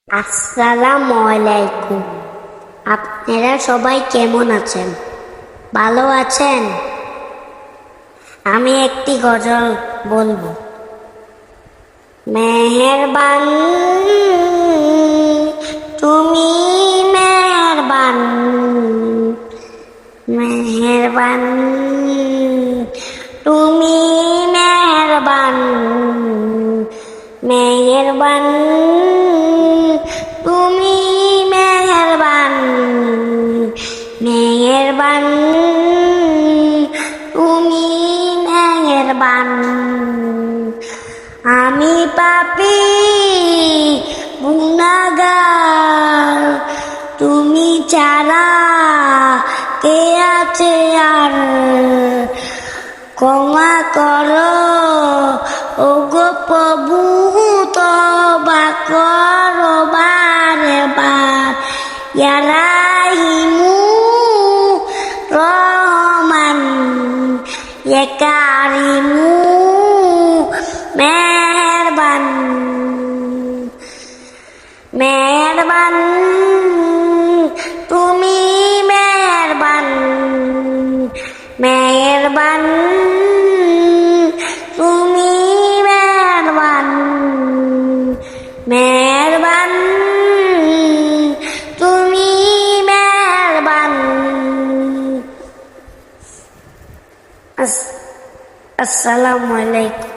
আসসালামু আলাইকুম। আপনারা সবাই কেমন আছেন? ভালো আছেন? আমি একটি গজল বলবো। মেহেরবান তুমি, মেহেরবান মেহেরবান তুমি, মেহেরবান মেহেরবান তুমি, মেহেরবান মেহেরবান তুমি, মেহেরবান। আমি পাপী গুনাহগার, তুমি ছাড়া কে আছে আর? ক্ষমা করো ওগো প্রভু, তওবা করো বারে বার। ইয়া রাহিমু রহমান, ইয়া কারিমু মেহেরবান মেহেরবান তুমি, মেহেরবান মেহেরবান তুমি, মেহেরবান মেহেরবান তুমি, মেহেরবান। আসসালামু আলাইকুম।